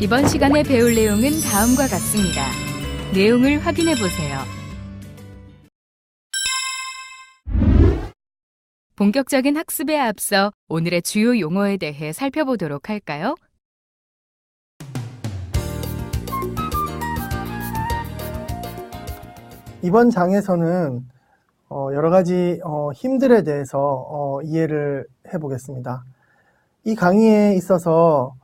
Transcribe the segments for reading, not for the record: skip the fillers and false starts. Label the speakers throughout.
Speaker 1: 이번 시간에 배울 내용은 다음과 같습니다. 내용을 확인해 보세요. 본격적인 학습에 앞서 오늘의 주요 용어에 대해 살펴보도록 할까요?
Speaker 2: 이번 장에서는 여러 가지 힘들에 대해서 이해를 해보겠습니다. 이 강의에 있어서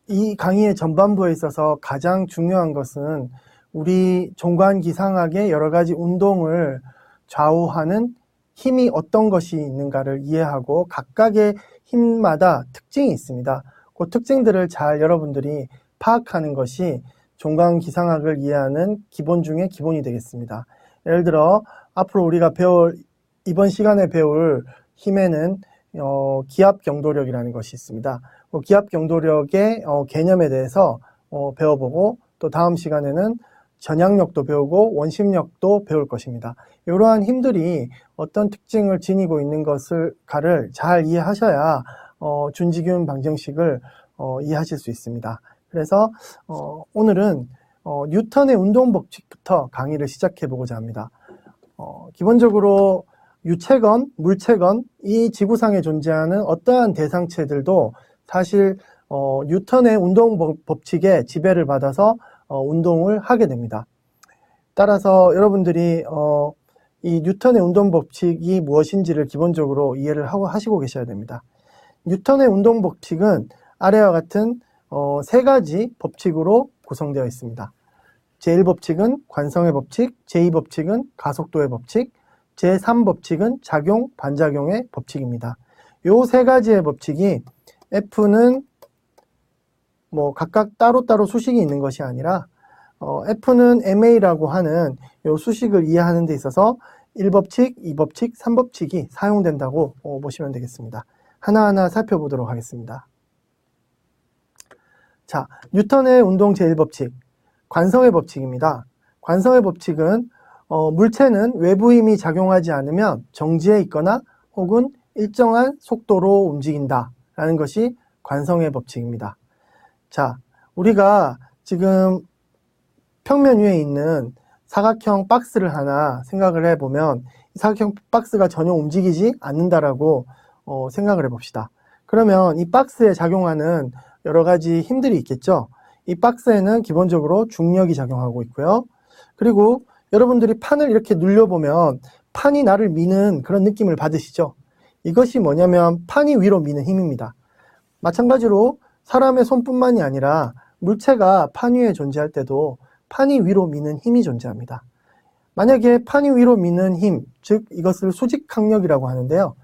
Speaker 2: 이 강의의 전반부에 있어서 가장 중요한 것은 우리 종관기상학의 여러 가지 운동을 좌우하는 힘이 어떤 것이 있는가를 이해하고 각각의 힘마다 특징이 있습니다. 그 특징들을 잘 여러분들이 파악하는 것이 종관기상학을 이해하는 기본 중에 기본이 되겠습니다. 예를 들어 앞으로 우리가 이번 시간에 배울 힘에는 기압경도력이라는 것이 있습니다. 기압경도력의 개념에 대해서 배워보고 또 다음 시간에는 전향력도 배우고 원심력도 배울 것입니다. 이러한 힘들이 어떤 특징을 지니고 있는 것을가를 잘 이해하셔야 준지균 방정식을 이해하실 수 있습니다. 그래서 오늘은 뉴턴의 운동법칙부터 강의를 시작해 보고자 합니다. 기본적으로 유체건, 물체건, 이 지구상에 존재하는 어떠한 대상체들도 사실 뉴턴의 운동법칙에 지배를 받아서 운동을 하게 됩니다. 따라서 여러분들이 이 뉴턴의 운동법칙이 무엇인지를 기본적으로 이해를 하시고 계셔야 됩니다. 뉴턴의 운동법칙은 아래와 같은 세 가지 법칙으로 구성되어 있습니다. 제1법칙은 관성의 법칙, 제2법칙은 가속도의 법칙, 제3법칙은 작용, 반작용의 법칙입니다. 이 세 가지의 법칙이 F는 각각 따로따로 수식이 있는 것이 아니라 F는 MA라고 하는 이 수식을 이해하는 데 있어서 1법칙, 2법칙, 3법칙이 사용된다고 보시면 되겠습니다. 하나하나 살펴보도록 하겠습니다. 자, 뉴턴의 운동 제1법칙, 관성의 법칙입니다. 관성의 법칙은 물체는 외부 힘이 작용하지 않으면 정지해 있거나 혹은 일정한 속도로 움직인다 라는 것이 관성의 법칙입니다. 자, 우리가 지금 평면 위에 있는 사각형 박스를 하나 생각을 해보면 이 사각형 박스가 전혀 움직이지 않는다라고 생각을 해봅시다. 그러면 이 박스에 작용하는 여러 가지 힘들이 있겠죠. 이 박스에는 기본적으로 중력이 작용하고 있고요. 그리고 여러분들이 판을 이렇게 눌려보면 판이 나를 미는 그런 느낌을 받으시죠. 이것이 뭐냐면 판이 위로 미는 힘입니다. 마찬가지로 사람의 손뿐만이 아니라 물체가 판 위에 존재할 때도 판이 위로 미는 힘이 존재합니다. 만약에 판이 위로 미는 힘, 즉 이것을 수직항력이라고 하는데요.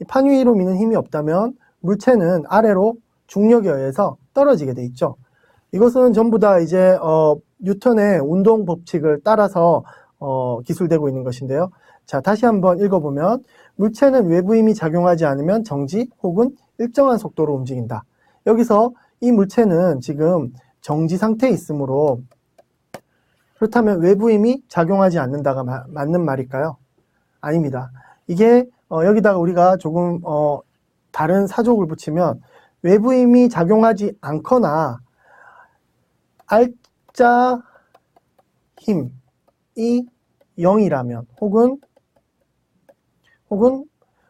Speaker 2: 이 판 위로 미는 힘이 없다면 물체는 아래로 중력에 의해서 떨어지게 돼 있죠. 이것은 전부 다 이제 뉴턴의 운동 법칙을 따라서 기술되고 있는 것인데요. 자, 다시 한번 읽어보면 물체는 외부 힘이 작용하지 않으면 정지 혹은 일정한 속도로 움직인다. 여기서 이 물체는 지금 정지 상태에 있으므로 그렇다면 외부 힘이 작용하지 않는다가 맞는 말일까요? 아닙니다. 이게 여기다가 우리가 조금 다른 사족을 붙이면 외부 힘이 작용하지 않거나 알짜 힘이 0이라면 혹은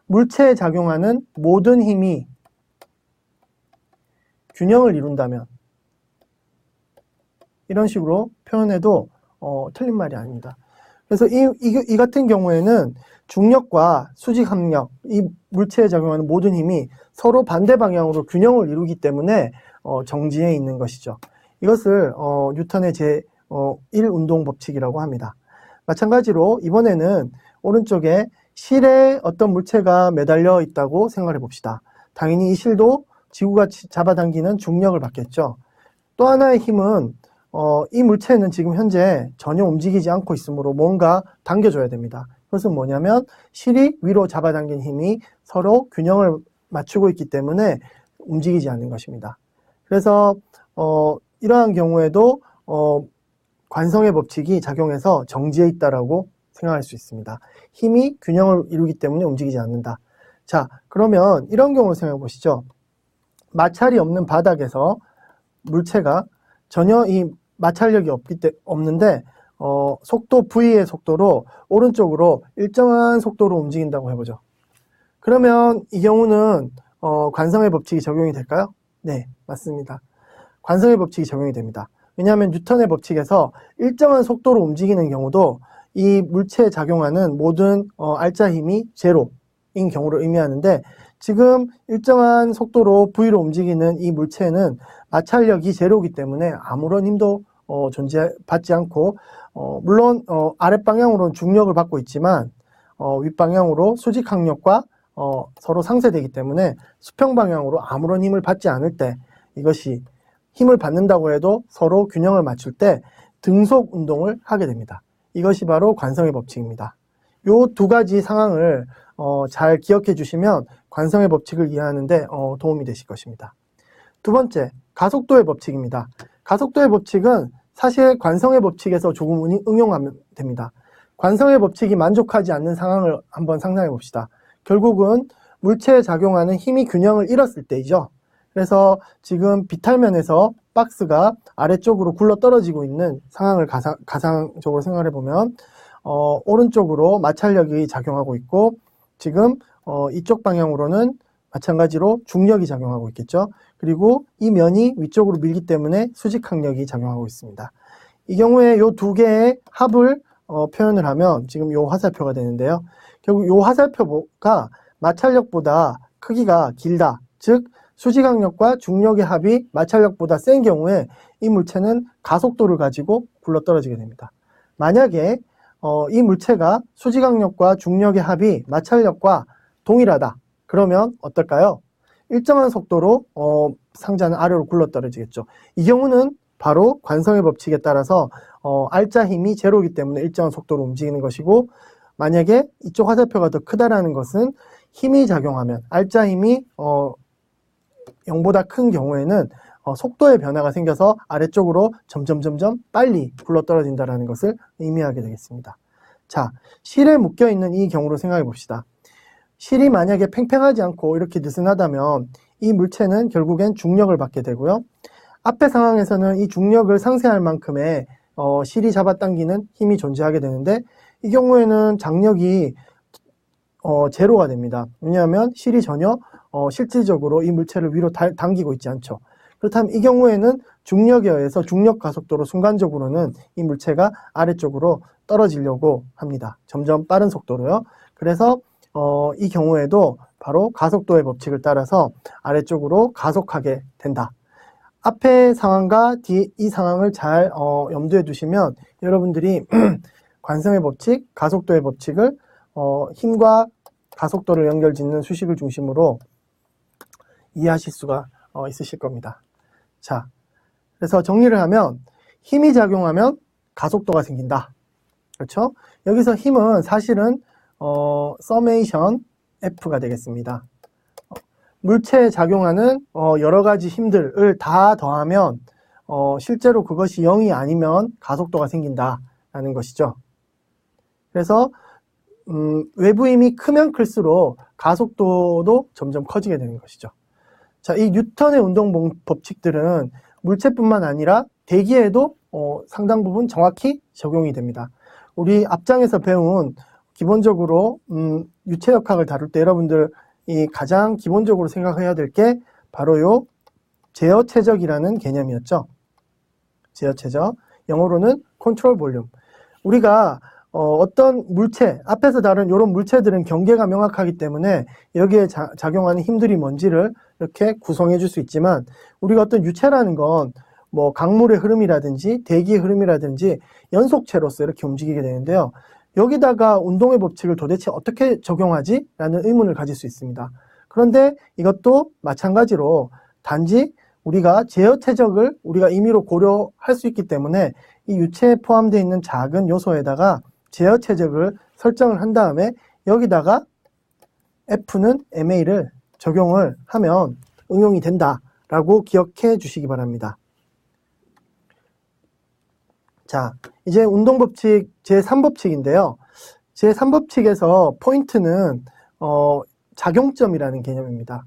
Speaker 2: 물체에 작용하는 모든 힘이 균형을 이룬다면 이런 식으로 표현해도 틀린 말이 아닙니다. 그래서 이 같은 경우에는 중력과 수직항력, 이 물체에 작용하는 모든 힘이 서로 반대 방향으로 균형을 이루기 때문에 정지해 있는 것이죠. 이것을 뉴턴의 제1 운동 법칙이라고 합니다. 마찬가지로 이번에는 오른쪽에 실에 어떤 물체가 매달려 있다고 생각해 봅시다. 당연히 이 실도 지구가 잡아당기는 중력을 받겠죠. 또 하나의 힘은 이 물체는 지금 현재 전혀 움직이지 않고 있으므로 뭔가 당겨줘야 됩니다. 그것은 뭐냐면 실이 위로 잡아당긴 힘이 서로 균형을 맞추고 있기 때문에 움직이지 않는 것입니다. 그래서 이러한 경우에도 관성의 법칙이 작용해서 정지해 있다라고 생각할 수 있습니다. 힘이 균형을 이루기 때문에 움직이지 않는다. 자, 그러면 이런 경우를 생각해 보시죠. 마찰이 없는 바닥에서 물체가 전혀 이 마찰력이 없는데 속도 V의 속도로 오른쪽으로 일정한 속도로 움직인다고 해보죠. 그러면 이 경우는 관성의 법칙이 적용이 될까요? 네, 맞습니다. 관성의 법칙이 적용이 됩니다. 왜냐하면 뉴턴의 법칙에서 일정한 속도로 움직이는 경우도 이 물체에 작용하는 모든 알짜 힘이 제로인 경우를 의미하는데, 지금 일정한 속도로 V로 움직이는 이 물체는 마찰력이 제로이기 때문에 아무런 힘도 받지 않고, 물론 아랫방향으로는 중력을 받고 있지만 윗방향으로 수직항력과 서로 상쇄되기 때문에 수평 방향으로 아무런 힘을 받지 않을 때, 이것이 힘을 받는다고 해도 서로 균형을 맞출 때 등속 운동을 하게 됩니다. 이것이 바로 관성의 법칙입니다. 이 두 가지 상황을 잘 기억해 주시면 관성의 법칙을 이해하는데 도움이 되실 것입니다. 두 번째, 가속도의 법칙입니다. 가속도의 법칙은 사실 관성의 법칙에서 조금 응용하면 됩니다. 관성의 법칙이 만족하지 않는 상황을 한번 상상해 봅시다. 결국은 물체에 작용하는 힘이 균형을 잃었을 때이죠. 그래서 지금 비탈면에서 박스가 아래쪽으로 굴러 떨어지고 있는 상황을 가상적으로 생각해 보면 오른쪽으로 마찰력이 작용하고 있고, 지금 이쪽 방향으로는 마찬가지로 중력이 작용하고 있겠죠. 그리고 이 면이 위쪽으로 밀기 때문에 수직항력이 작용하고 있습니다. 이 경우에 이 두 개의 합을 표현을 하면 지금 이 화살표가 되는데요. 결국 이 화살표가 마찰력보다 크기가 길다. 즉 수직항력과 중력의 합이 마찰력보다 센 경우에 이 물체는 가속도를 가지고 굴러떨어지게 됩니다. 만약에 이 물체가 수직항력과 중력의 합이 마찰력과 동일하다. 그러면 어떨까요? 일정한 속도로 상자는 아래로 굴러떨어지겠죠. 이 경우는 바로 관성의 법칙에 따라서 알짜 힘이 제로이기 때문에 일정한 속도로 움직이는 것이고, 만약에 이쪽 화살표가 더 크다라는 것은 힘이 작용하면, 알짜 힘이 0보다 큰 경우에는 속도의 변화가 생겨서 아래쪽으로 점점 빨리 굴러떨어진다는 것을 의미하게 되겠습니다. 자, 실에 묶여있는 이 경우로 생각해 봅시다. 실이 만약에 팽팽하지 않고 이렇게 느슨하다면 이 물체는 결국엔 중력을 받게 되고요. 앞의 상황에서는 이 중력을 상쇄할 만큼의 실이 잡아당기는 힘이 존재하게 되는데, 이 경우에는 장력이 제로가 됩니다. 왜냐하면 실이 전혀 실질적으로 이 물체를 위로 당기고 있지 않죠. 그렇다면 이 경우에는 중력에 의해서 중력 가속도로 순간적으로는 이 물체가 아래쪽으로 떨어지려고 합니다. 점점 빠른 속도로요. 그래서 이 경우에도 바로 가속도의 법칙을 따라서 아래쪽으로 가속하게 된다. 앞의 상황과 뒤 이 상황을 잘 염두에 두시면 여러분들이 관성의 법칙, 가속도의 법칙을 힘과 가속도를 연결짓는 수식을 중심으로 이해하실 수가 있으실 겁니다. 자, 그래서 정리를 하면 힘이 작용하면 가속도가 생긴다. 그렇죠? 여기서 힘은 사실은 서메이션 F가 되겠습니다. 물체에 작용하는 여러 가지 힘들을 다 더하면 실제로 그것이 0이 아니면 가속도가 생긴다라는 것이죠. 그래서 외부 힘이 크면 클수록 가속도도 점점 커지게 되는 것이죠. 자, 이 뉴턴의 운동 법칙들은 물체뿐만 아니라 대기에도 상당 부분 정확히 적용이 됩니다. 우리 앞장에서 배운 기본적으로 유체역학을 다룰 때 여러분들이 가장 기본적으로 생각해야 될 게 바로 요 제어 최적이라는 개념이었죠. 제어 최적, 영어로는 컨트롤 볼륨. 우리가 어떤 물체, 앞에서 다룬 이런 물체들은 경계가 명확하기 때문에 여기에 작용하는 힘들이 뭔지를 이렇게 구성해 줄 수 있지만, 우리가 어떤 유체라는 건 뭐 강물의 흐름이라든지 대기의 흐름이라든지 연속체로서 이렇게 움직이게 되는데요. 여기다가 운동의 법칙을 도대체 어떻게 적용하지? 라는 의문을 가질 수 있습니다. 그런데 이것도 마찬가지로 단지 우리가 제어 최적을 우리가 임의로 고려할 수 있기 때문에 이 유체에 포함되어 있는 작은 요소에다가 제어 최적을 설정을 한 다음에 여기다가 F는 MA를 적용을 하면 응용이 된다라고 기억해 주시기 바랍니다. 자, 이제 운동법칙 제3법칙인데요. 제3법칙에서 포인트는 작용점이라는 개념입니다.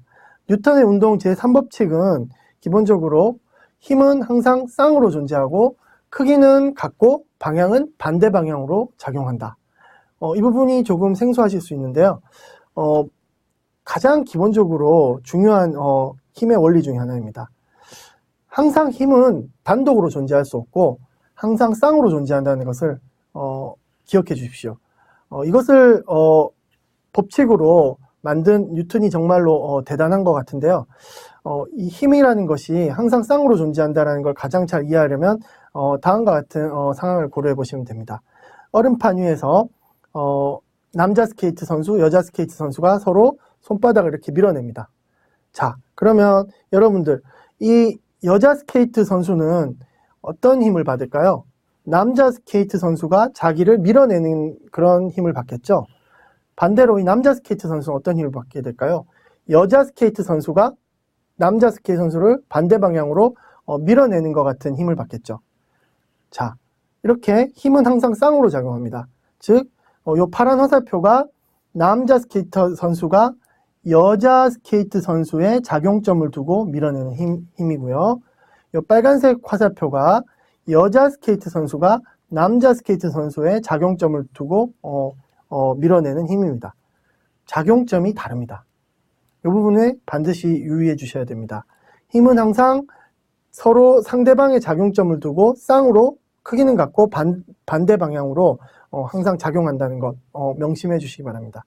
Speaker 2: 뉴턴의 운동 제3법칙은 기본적으로 힘은 항상 쌍으로 존재하고 크기는 같고 방향은 반대 방향으로 작용한다. 이 부분이 조금 생소하실 수 있는데요. 가장 기본적으로 중요한 힘의 원리 중에 하나입니다. 항상 힘은 단독으로 존재할 수 없고 항상 쌍으로 존재한다는 것을 기억해 주십시오. 이것을 법칙으로 만든 뉴턴이 정말로 대단한 것 같은데요. 이 힘이라는 것이 항상 쌍으로 존재한다는 걸 가장 잘 이해하려면 다음과 같은 상황을 고려해 보시면 됩니다. 얼음판 위에서 남자 스케이트 선수, 여자 스케이트 선수가 서로 손바닥을 이렇게 밀어냅니다. 자, 그러면 여러분들 이 여자 스케이트 선수는 어떤 힘을 받을까요? 남자 스케이트 선수가 자기를 밀어내는 그런 힘을 받겠죠. 반대로 이 남자 스케이트 선수는 어떤 힘을 받게 될까요? 여자 스케이트 선수가 남자 스케이트 선수를 반대 방향으로 밀어내는 것 같은 힘을 받겠죠. 자, 이렇게 힘은 항상 쌍으로 작용합니다. 즉, 이 파란 화살표가 남자 스케이터 선수가 여자 스케이트 선수의 작용점을 두고 밀어내는 힘이고요. 이 빨간색 화살표가 여자 스케이트 선수가 남자 스케이트 선수의 작용점을 두고 밀어내는 힘입니다. 작용점이 다릅니다. 이 부분에 반드시 유의해 주셔야 됩니다. 힘은 항상 서로 상대방의 작용점을 두고 쌍으로 크기는 같고 반대 방향으로 항상 작용한다는 것 명심해 주시기 바랍니다.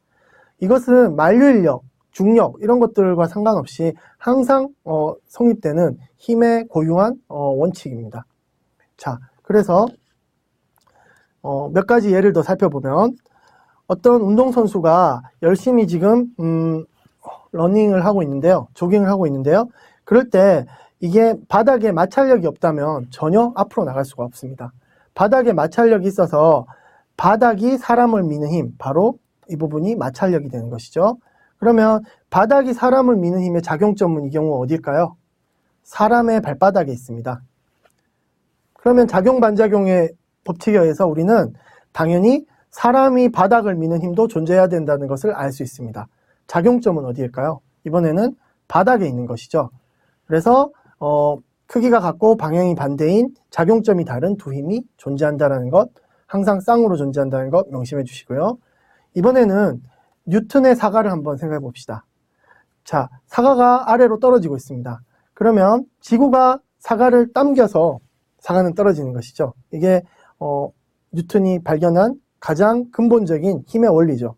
Speaker 2: 이것은 만류인력, 중력 이런 것들과 상관없이 항상 성립되는 힘의 고유한 원칙입니다. 자, 그래서 몇 가지 예를 더 살펴보면 어떤 운동선수가 열심히 지금 러닝을 하고 있는데요. 조깅을 하고 있는데요. 그럴 때 이게 바닥에 마찰력이 없다면 전혀 앞으로 나갈 수가 없습니다. 바닥에 마찰력이 있어서 바닥이 사람을 미는 힘, 바로 이 부분이 마찰력이 되는 것이죠. 그러면 바닥이 사람을 미는 힘의 작용점은 이 경우 어디일까요? 사람의 발바닥에 있습니다. 그러면 작용-반작용의 법칙에 의해서 우리는 당연히 사람이 바닥을 미는 힘도 존재해야 된다는 것을 알 수 있습니다. 작용점은 어디일까요? 이번에는 바닥에 있는 것이죠. 그래서 크기가 같고 방향이 반대인 작용점이 다른 두 힘이 존재한다는 것, 항상 쌍으로 존재한다는 것 명심해 주시고요. 이번에는 뉴턴의 사과를 한번 생각해 봅시다. 자, 사과가 아래로 떨어지고 있습니다. 그러면 지구가 사과를 당겨서 사과는 떨어지는 것이죠. 이게 뉴턴이 발견한 가장 근본적인 힘의 원리죠.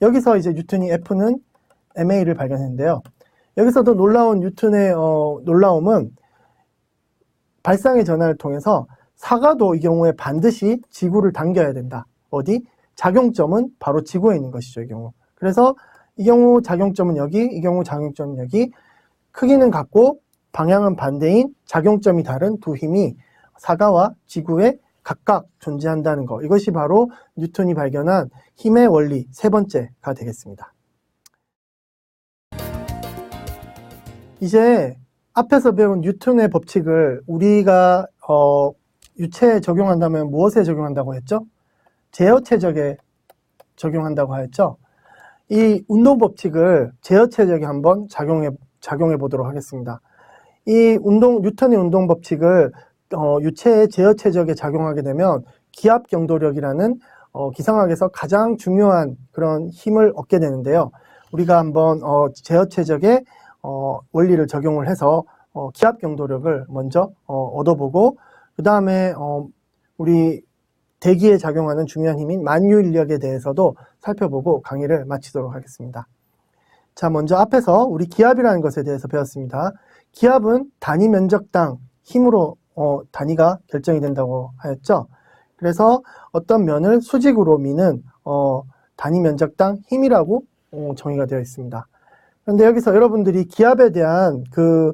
Speaker 2: 여기서 이제 뉴턴이 F는 ma를 발견했는데요. 여기서도 놀라운 뉴턴의 놀라움은 발상의 전환을 통해서 사과도 이 경우에 반드시 지구를 당겨야 된다. 어디? 작용점은 바로 지구에 있는 것이죠, 이 경우. 그래서 이 경우 작용점은 여기, 이 경우 작용점은 여기. 크기는 같고 방향은 반대인 작용점이 다른 두 힘이 사과와 지구에 각각 존재한다는 것. 이것이 바로 뉴턴이 발견한 힘의 원리 세 번째가 되겠습니다. 이제 앞에서 배운 뉴턴의 법칙을 우리가 유체에 적용한다면 무엇에 적용한다고 했죠? 제어체적에 적용한다고 하였죠? 이 운동 법칙을 제어체적에 한번 작용해 보도록 하겠습니다. 이 뉴턴의 운동 법칙을 유체의 제어체적에 작용하게 되면 기압 경도력이라는 기상학에서 가장 중요한 그런 힘을 얻게 되는데요. 우리가 한번 제어체적에 원리를 적용을 해서 기압 경도력을 먼저 얻어보고 그 다음에 우리 대기에 작용하는 중요한 힘인 만유인력에 대해서도 살펴보고 강의를 마치도록 하겠습니다. 자, 먼저 앞에서 우리 기압이라는 것에 대해서 배웠습니다. 기압은 단위 면적당 힘으로 단위가 결정이 된다고 하였죠. 그래서 어떤 면을 수직으로 미는 단위 면적당 힘이라고 정의가 되어 있습니다. 그런데 여기서 여러분들이 기압에 대한 그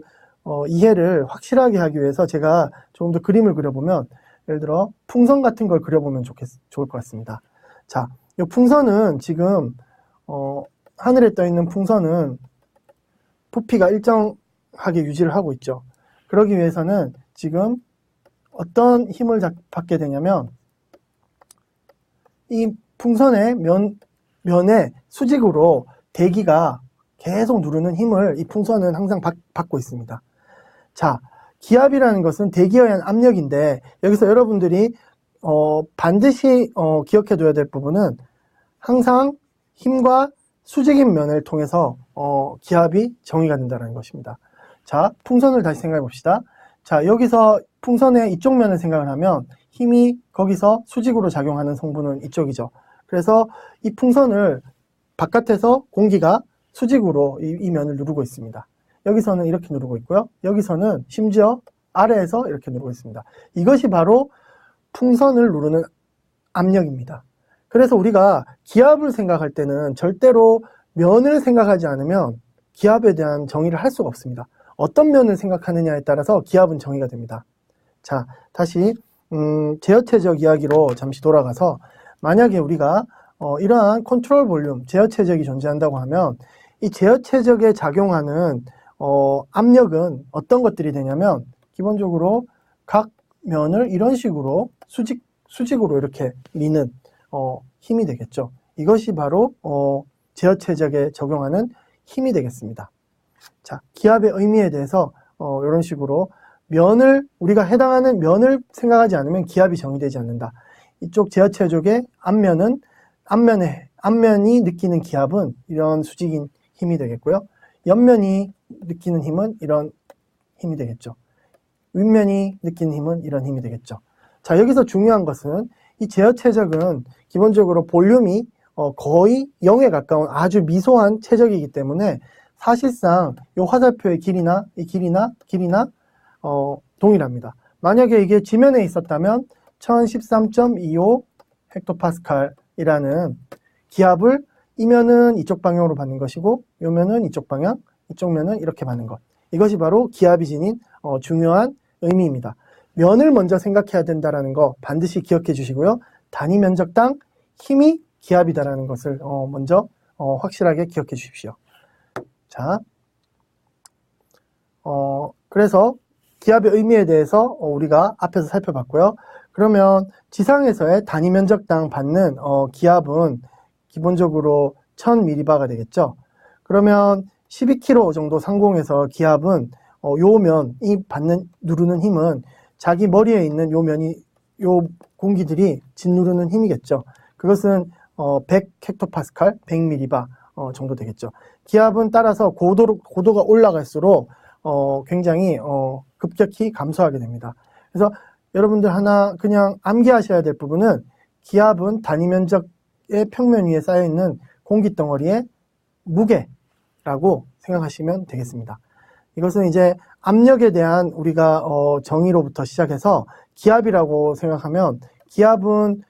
Speaker 2: 이해를 확실하게 하기 위해서 제가 조금 더 그림을 그려보면 예를 들어 풍선 같은 걸 그려보면 좋을 것 같습니다. 자, 이 풍선은 지금 하늘에 떠 있는 풍선은 부피가 일정하게 유지를 하고 있죠. 그러기 위해서는 지금 어떤 힘을 받게 되냐면 이 풍선의 면에 수직으로 대기가 계속 누르는 힘을 이 풍선은 항상 받고 있습니다. 자, 기압이라는 것은 대기에 의한 압력인데 여기서 여러분들이 반드시 기억해 둬야 될 부분은 항상 힘과 수직인 면을 통해서 기압이 정의가 된다는 것입니다. 자, 풍선을 다시 생각해 봅시다. 자, 여기서 풍선의 이쪽 면을 생각을 하면 힘이 거기서 수직으로 작용하는 성분은 이쪽이죠. 그래서 이 풍선을 바깥에서 공기가 수직으로 이 면을 누르고 있습니다. 여기서는 이렇게 누르고 있고요. 여기서는 심지어 아래에서 이렇게 누르고 있습니다. 이것이 바로 풍선을 누르는 압력입니다. 그래서 우리가 기압을 생각할 때는 절대로 면을 생각하지 않으면 기압에 대한 정의를 할 수가 없습니다. 어떤 면을 생각하느냐에 따라서 기압은 정의가 됩니다. 자, 다시 제어체적 이야기로 잠시 돌아가서 만약에 우리가 이러한 컨트롤 볼륨, 제어체적이 존재한다고 하면 이 제어체적에 작용하는 압력은 어떤 것들이 되냐면 기본적으로 각 면을 이런 식으로 수직으로 이렇게 미는 힘이 되겠죠. 이것이 바로 제어체적에 적용하는 힘이 되겠습니다. 자, 기압의 의미에 대해서 이런 식으로 우리가 해당하는 면을 생각하지 않으면 기압이 정의되지 않는다. 이쪽 제어체적의 앞면이 느끼는 기압은 이런 수직인 힘이 되겠고요. 옆면이 느끼는 힘은 이런 힘이 되겠죠. 윗면이 느끼는 힘은 이런 힘이 되겠죠. 자, 여기서 중요한 것은 이 제어체적은 기본적으로 볼륨이 거의 0에 가까운 아주 미소한 체적이기 때문에 사실상 이 화살표의 길이나 동일합니다. 만약에 이게 지면에 있었다면 1013.25 헥토파스칼이라는 기압을 이 면은 이쪽 방향으로 받는 것이고 이 면은 이쪽 방향, 이쪽 면은 이렇게 받는 것. 이것이 바로 기압이 지닌 중요한 의미입니다. 면을 먼저 생각해야 된다는 거 반드시 기억해 주시고요. 단위 면적당 힘이 기압이다라는 것을 먼저 확실하게 기억해 주십시오. 자, 그래서 기압의 의미에 대해서 우리가 앞에서 살펴봤고요. 그러면 지상에서의 단위 면적당 받는 기압은 기본적으로 1000mB가 되겠죠. 그러면 12km 정도 상공에서 기압은 이 누르는 힘은 자기 머리에 있는 요 공기들이 짓누르는 힘이겠죠. 그것은 100 헥토파스칼, 100mB 정도 되겠죠. 기압은 따라서 고도가 올라갈수록 굉장히 급격히 감소하게 됩니다. 그래서 여러분들 하나 그냥 암기하셔야 될 부분은 기압은 단위 면적의 평면 위에 쌓여있는 공기덩어리의 무게라고 생각하시면 되겠습니다. 이것은 이제 압력에 대한 우리가 정의로부터 시작해서 기압이라고 생각하면 기압은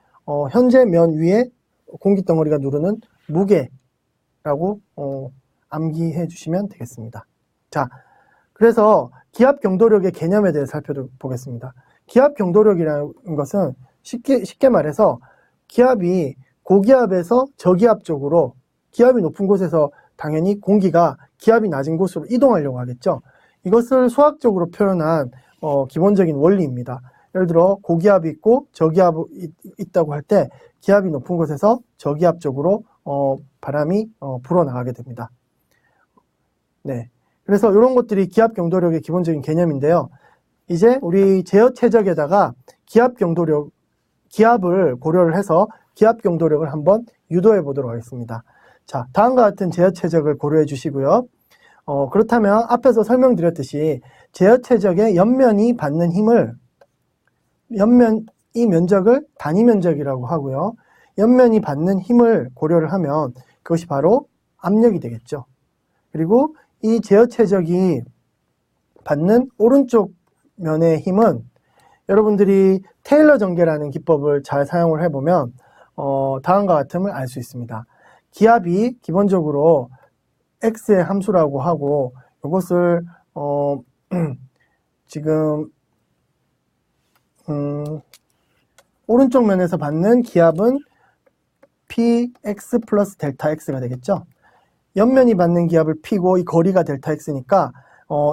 Speaker 2: 현재 면 위에 공기덩어리가 누르는 무게라고 암기해 주시면 되겠습니다. 자, 그래서 기압 경도력의 개념에 대해 살펴보겠습니다. 기압 경도력이라는 것은 쉽게 말해서 기압이 고기압에서 저기압 쪽으로 기압이 높은 곳에서 당연히 공기가 기압이 낮은 곳으로 이동하려고 하겠죠. 이것을 수학적으로 표현한 기본적인 원리입니다. 예를 들어 고기압이 있고 저기압이 있다고 할 때 기압이 높은 곳에서 저기압 쪽으로 바람이 불어나가게 됩니다. 네, 그래서 이런 것들이 기압 경도력의 기본적인 개념인데요. 이제 우리 제어 최적에다가 기압을 고려를 해서 기압 경도력을 한번 유도해 보도록 하겠습니다. 자, 다음과 같은 제어 최적을 고려해 주시고요. 그렇다면 앞에서 설명드렸듯이 제어 최적의 옆면이 받는 힘을 이 면적을 단위 면적이라고 하고요. 옆면이 받는 힘을 고려를 하면 그것이 바로 압력이 되겠죠. 그리고 이 제어 최적이 받는 오른쪽 면의 힘은 여러분들이 테일러 전개라는 기법을 잘 사용을 해보면 다음과 같음을 알 수 있습니다. 기압이 기본적으로 x의 함수라고 하고 이것을 지금 오른쪽 면에서 받는 기압은 px 플러스 델타 x가 되겠죠. 옆면이 받는 기압을 p고 이 거리가 델타 x니까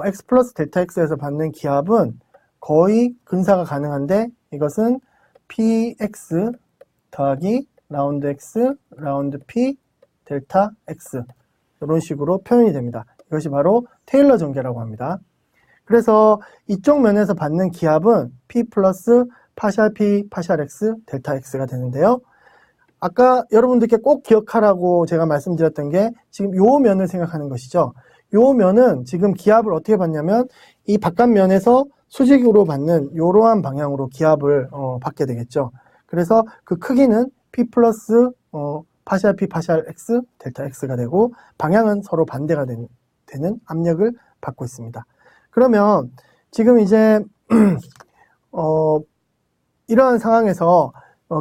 Speaker 2: x 플러스 델타 x에서 받는 기압은 거의 근사가 가능한데 이것은 px 더하기 라운드 x 라운드 p 델타 x 이런 식으로 표현이 됩니다. 이것이 바로 테일러 전개라고 합니다. 그래서 이쪽 면에서 받는 기압은 p 플러스 파샬 p 파샬 x 델타 x가 되는데요. 아까 여러분들께 꼭 기억하라고 제가 말씀드렸던 게 지금 요 면을 생각하는 것이죠. 요 면은 지금 기압을 어떻게 받냐면 이 바깥면에서 수직으로 받는 이러한 방향으로 기압을 받게 되겠죠. 그래서 그 크기는 p 플러스 파샬 p 파샬 x 델타 x가 되고 방향은 서로 반대가 되는 압력을 받고 있습니다. 그러면 지금 이제 이러한 상황에서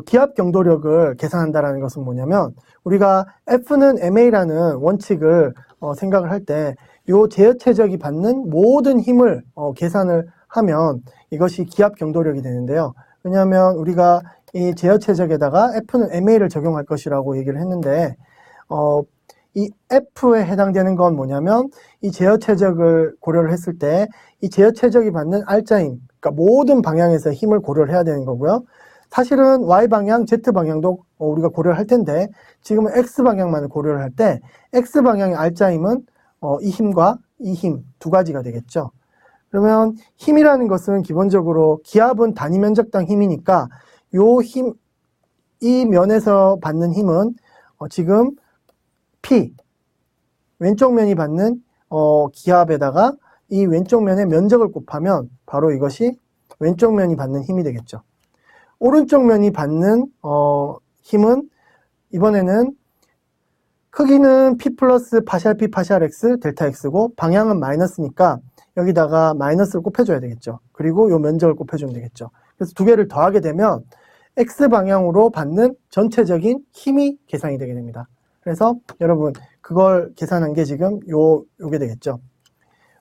Speaker 2: 기압 경도력을 계산한다는 것은 뭐냐면 우리가 F는 ma라는 원칙을 생각을 할 때 이 제어체적이 받는 모든 힘을 계산을 하면 이것이 기압 경도력이 되는데요. 왜냐하면 우리가 이 제어체적에다가 F는 ma를 적용할 것이라고 얘기를 했는데 이 F에 해당되는 건 뭐냐면 이 제어체적을 고려를 했을 때 이 제어체적이 받는 R자임, 그러니까 모든 방향에서 힘을 고려를 해야 되는 거고요. 사실은 Y방향, Z방향도 우리가 고려를 할 텐데 지금은 X방향만 고려를 할 때 X방향의 R자임은 이 힘과 이 힘 두 가지가 되겠죠. 그러면 힘이라는 것은 기본적으로 기압은 단위 면적당 힘이니까 요 힘, 이 면에서 받는 힘은 지금 P, 왼쪽 면이 받는 기압에다가 이 왼쪽 면의 면적을 곱하면 바로 이것이 왼쪽 면이 받는 힘이 되겠죠. 오른쪽 면이 받는 힘은 이번에는 크기는 P 플러스 파샬 P 파샬 X 델타 X고 방향은 마이너스니까 여기다가 마이너스를 곱해줘야 되겠죠. 그리고 이 면적을 곱해주면 되겠죠. 그래서 두 개를 더하게 되면 X 방향으로 받는 전체적인 힘이 계산이 되게 됩니다. 그래서 여러분 그걸 계산한 게 지금 요게 되겠죠.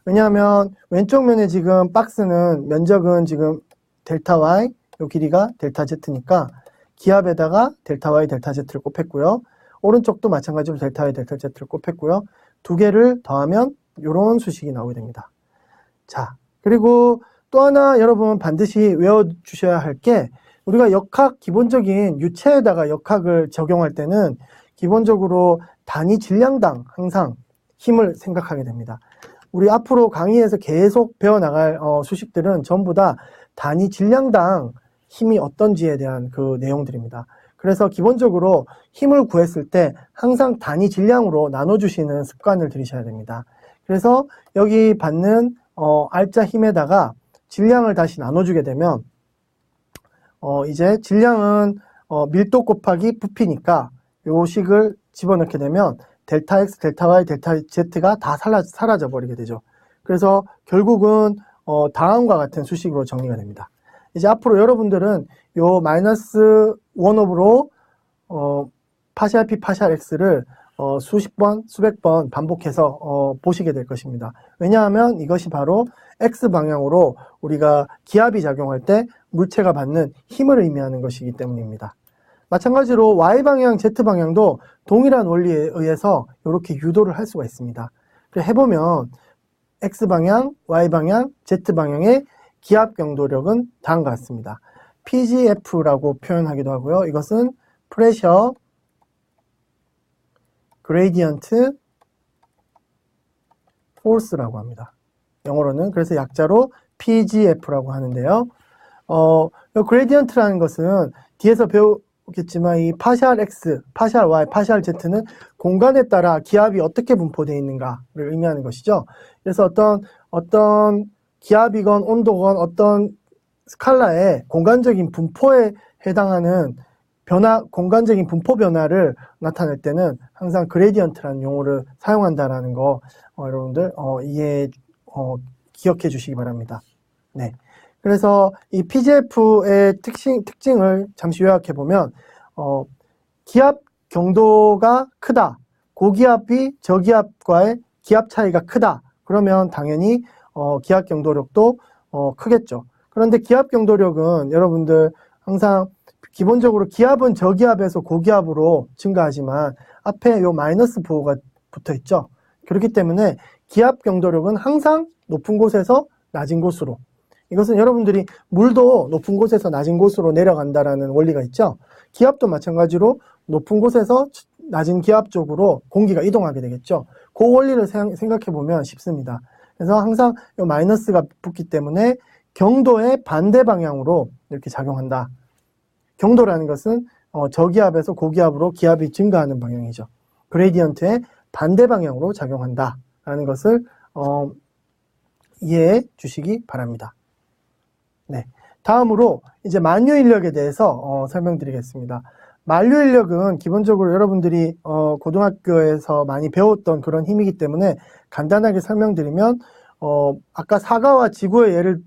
Speaker 2: 왜냐하면 왼쪽 면에 지금 박스는 면적은 지금 델타 Y, 요 길이가 델타 Z니까 기압에다가 델타 Y, 델타 Z를 곱했고요. 오른쪽도 마찬가지로 델타 Y, 델타 Z를 곱했고요. 두 개를 더하면 이런 수식이 나오게 됩니다. 자, 그리고 또 하나 여러분 반드시 외워주셔야 할 게 우리가 역학, 기본적인 유체에다가 역학을 적용할 때는 기본적으로 단위 질량당 항상 힘을 생각하게 됩니다. 우리 앞으로 강의에서 계속 배워나갈 수식들은 전부 다 단위 질량당 힘이 어떤지에 대한 그 내용들입니다. 그래서 기본적으로 힘을 구했을 때 항상 단위 질량으로 나눠주시는 습관을 들이셔야 됩니다. 그래서 여기 받는 R자 힘에다가 질량을 다시 나눠주게 되면 이제 질량은 밀도 곱하기 부피니까 요 식을 집어넣게 되면 델타 X, 델타 Y, 델타 Z가 다 사라져 버리게 되죠. 그래서 결국은 다음과 같은 수식으로 정리가 됩니다. 이제 앞으로 여러분들은 요 마이너스 1업으로 파샬 P 파샬 X를 수십 번, 수백 번 반복해서 보시게 될 것입니다. 왜냐하면 이것이 바로 X 방향으로 우리가 기압이 작용할 때 물체가 받는 힘을 의미하는 것이기 때문입니다. 마찬가지로 Y방향, Z방향도 동일한 원리에 의해서 이렇게 유도를 할 수가 있습니다. 해보면 X방향, Y방향, Z방향의 기압 경도력은 다음과 같습니다. PGF라고 표현하기도 하고요. 이것은 프레셔 그레디언트 포스라고 합니다. 영어로는 그래서 약자로 PGF라고 하는데요. 그레디언트라는 것은 뒤에서 배우겠지만 이 파샬 X, 파샬 Y, 파샬 Z는 공간에 따라 기압이 어떻게 분포되어 있는가를 의미하는 것이죠. 그래서 어떤 기압이건 온도건 어떤 스칼라의 공간적인 분포에 해당하는 공간적인 분포 변화를 나타낼 때는 항상 그레디언트라는 용어를 사용한다라는 거 여러분들 기억해 주시기 바랍니다. 네. 그래서 이 PGF의 특징을 잠시 요약해 보면 기압 경도가 크다. 고기압이 저기압과의 기압 차이가 크다. 그러면 당연히 기압 경도력도 크겠죠. 그런데 기압 경도력은 여러분들 항상 기본적으로 기압은 저기압에서 고기압으로 증가하지만 앞에 요 마이너스 부호가 붙어 있죠. 그렇기 때문에 기압 경도력은 항상 높은 곳에서 낮은 곳으로 이것은 여러분들이 물도 높은 곳에서 낮은 곳으로 내려간다라는 원리가 있죠. 기압도 마찬가지로 높은 곳에서 낮은 기압 쪽으로 공기가 이동하게 되겠죠. 그 원리를 생각해 보면 쉽습니다. 그래서 항상 이 마이너스가 붙기 때문에 경도의 반대 방향으로 이렇게 작용한다. 경도라는 것은 저기압에서 고기압으로 기압이 증가하는 방향이죠. 그레디언트의 반대 방향으로 작용한다라는 것을 이해해 주시기 바랍니다. 네, 다음으로 이제 만유인력에 대해서 설명드리겠습니다. 만유인력은 기본적으로 여러분들이 고등학교에서 많이 배웠던 그런 힘이기 때문에 간단하게 설명드리면 아까 사과와 지구의 예를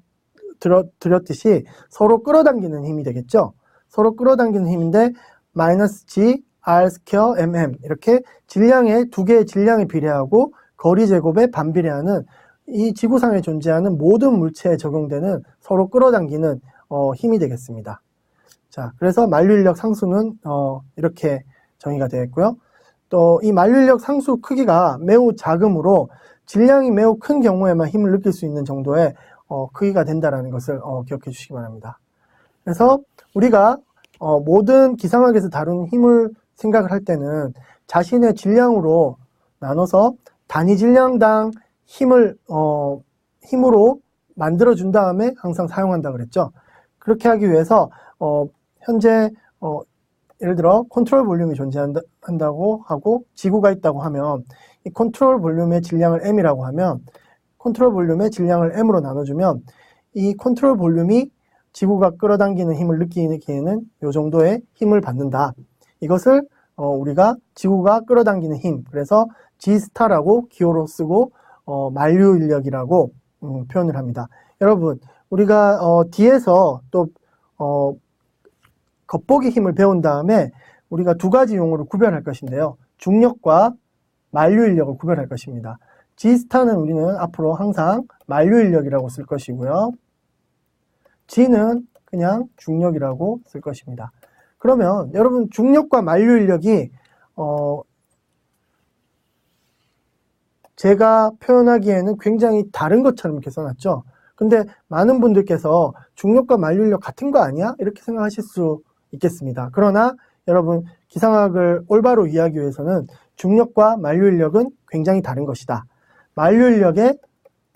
Speaker 2: 드렸듯이 서로 끌어당기는 힘이 되겠죠. 서로 끌어당기는 힘인데 마이너스 G, R 스퀘어, MM 이렇게 질량의 두 개의 질량이 비례하고 거리 제곱에 반비례하는 이 지구상에 존재하는 모든 물체에 적용되는 서로 끌어당기는 힘이 되겠습니다. 자, 그래서 만류인력 상수는 이렇게 정의가 되어 있고요. 또 이 만류인력 상수 크기가 매우 작으므로 질량이 매우 큰 경우에만 힘을 느낄 수 있는 정도의 크기가 된다는 것을 기억해 주시기 바랍니다. 그래서 우리가 모든 기상학에서 다룬 힘을 생각을 할 때는 자신의 질량으로 나눠서 단위 질량당 힘으로 만들어준 다음에 항상 사용한다 그랬죠. 그렇게 하기 위해서 현재 예를 들어 컨트롤 볼륨이 존재한다고 하고 지구가 있다고 하면 이 컨트롤 볼륨의 질량을 M이라고 하면 컨트롤 볼륨의 질량을 M으로 나눠주면 이 컨트롤 볼륨이 지구가 끌어당기는 힘을 느끼기에는 이 정도의 힘을 받는다. 이것을 우리가 지구가 끌어당기는 힘, 그래서 G스타라고 기호로 쓰고 만류인력이라고 표현을 합니다. 여러분, 우리가 뒤에서 또 겉보기 힘을 배운 다음에 우리가 두 가지 용어를 구별할 것인데요. 중력과 만류인력을 구별할 것입니다. G스타는 우리는 앞으로 항상 만류인력이라고 쓸 것이고요. G는 그냥 중력이라고 쓸 것입니다. 그러면 여러분 중력과 만류인력이 제가 표현하기에는 굉장히 다른 것처럼 이렇게 써놨죠. 근데 많은 분들께서 중력과 만류인력 같은 거 아니야? 이렇게 생각하실 수 있겠습니다. 그러나 여러분 기상학을 올바로 이해하기 위해서는 중력과 만류인력은 굉장히 다른 것이다. 만류인력에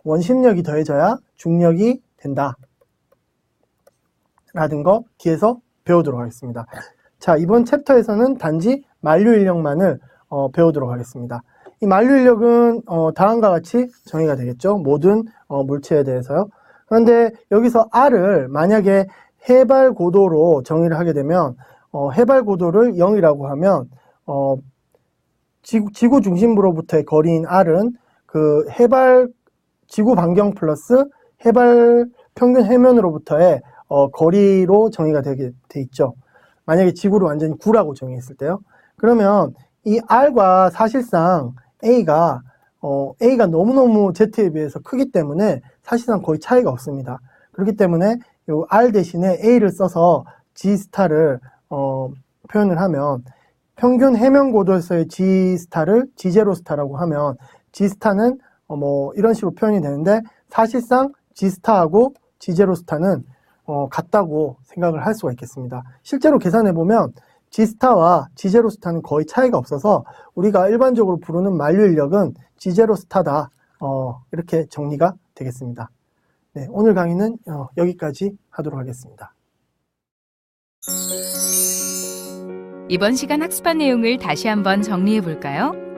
Speaker 2: 원심력이 더해져야 중력이 된다. 라는 거 뒤에서 배우도록 하겠습니다. 자, 이번 챕터에서는 단지 만류인력만을 배우도록 하겠습니다. 이 만류인력은 다음과 같이 정의가 되겠죠. 모든 물체에 대해서요. 그런데 여기서 R을 만약에 해발 고도로 정의를 하게 되면 해발 고도를 0이라고 하면 지구 중심부로부터의 거리인 R은 그 해발 지구 반경 플러스 해발 평균 해면으로부터의 거리로 정의가 돼 있죠. 만약에 지구를 완전히 9라고 정의했을 때요. 그러면 이 R과 사실상 A가 너무너무 Z에 비해서 크기 때문에 사실상 거의 차이가 없습니다. 그렇기 때문에 요 R 대신에 A를 써서 G스타를 표현을 하면 평균 해면 고도에서의 G스타를 G0스타라고 하면 G스타는 이런 식으로 표현이 되는데 사실상 G스타하고 G0스타는 같다고 생각을 할 수가 있겠습니다. 실제로 계산해 보면 G스타와 G0스타는 거의 차이가 없어서 우리가 일반적으로 부르는 만류인력은 G0스타다. 이렇게 정리가 되겠습니다. 네, 오늘 강의는 여기까지 하도록 하겠습니다.
Speaker 1: 이번 시간 학습한 내용을 다시 한번 정리해 볼까요?